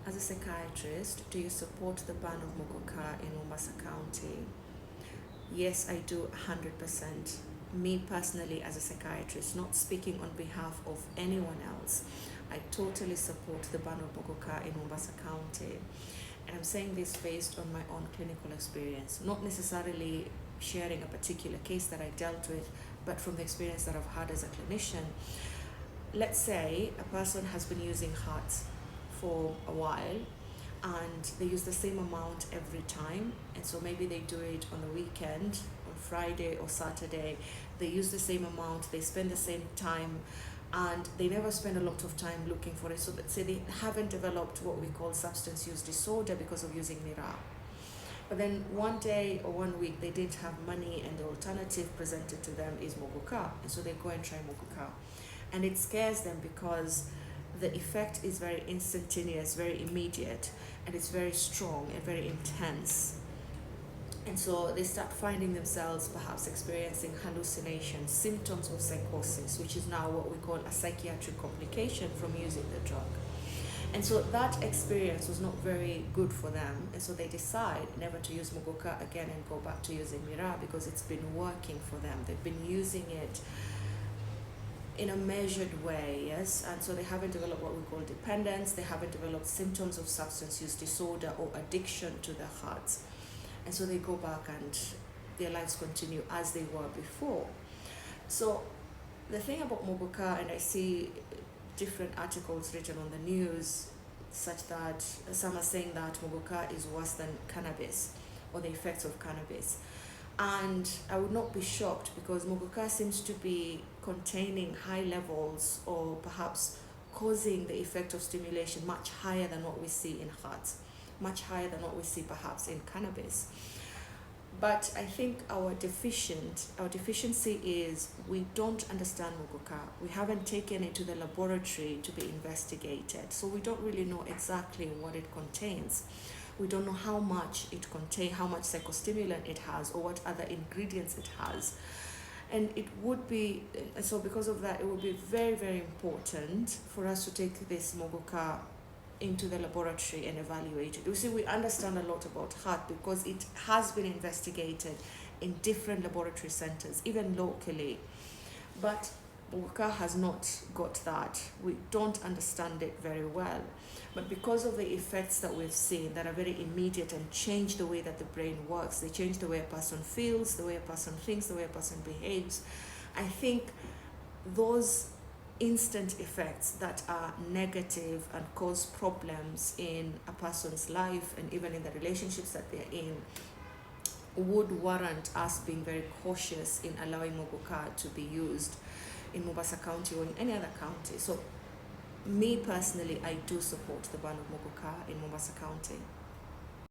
As a psychiatrist, do you support the ban of Muguka in Mombasa County? Yes, I do 100%. Me personally, as a psychiatrist, not speaking on behalf of anyone else, I totally support the ban of Muguka in Mombasa County. And I'm saying this based on my own clinical experience, not necessarily sharing a particular case that I dealt with, but from the experience that I've had as a clinician. Let's say a person has been using HUT for a while and they use the same amount every time, and so maybe they do it on the weekend, on Friday or Saturday. They use the same amount, they spend the same time, and they never spend a lot of time looking for it. So let's say they haven't developed what we call substance use disorder because of using miraa. But then one day or one week they didn't have money, and the alternative presented to them is Muguka, and so they go and try Muguka. And it scares them because the effect is very instantaneous, very immediate, and it's very strong and very intense. And so they start finding themselves perhaps experiencing hallucinations, symptoms of psychosis, which is now what we call a psychiatric complication from using the drug. And so that experience was not very good for them, and so they decide never to use Muguka again and go back to using miraa because it's been working for them. They've been using it in a measured way, yes, and so they haven't developed what we call dependence, they haven't developed symptoms of substance use disorder or addiction to the HUT, and so they go back and their lives continue as they were before. So the thing about Muguka, and I see different articles written on the news such that some are saying that Muguka is worse than cannabis or the effects of cannabis. And I would not be shocked because Muguka seems to be containing high levels or perhaps causing the effect of stimulation much higher than what we see in HUT, much higher than what we see perhaps in cannabis. But I think our deficiency is we don't understand Muguka. We haven't taken it to the laboratory to be investigated, so we don't really know exactly what it contains. We don't know how much it contains, how much psychostimulant it has, or what other ingredients it has. And it would be, so because of that, it would be very, very important for us to take this Muguka into the laboratory and evaluate it. You see, we understand a lot about HUT because it has been investigated in different laboratory centers, even locally. But Muguka has not got that. We don't understand it very well. But because of the effects that we've seen that are very immediate and change the way that the brain works, they change the way a person feels, the way a person thinks, the way a person behaves, I think those instant effects that are negative and cause problems in a person's life and even in the relationships that they're in would warrant us being very cautious in allowing Muguka to be used in Mombasa County or in any other county. So me personally, I do support the ban of Muguka in Mombasa County.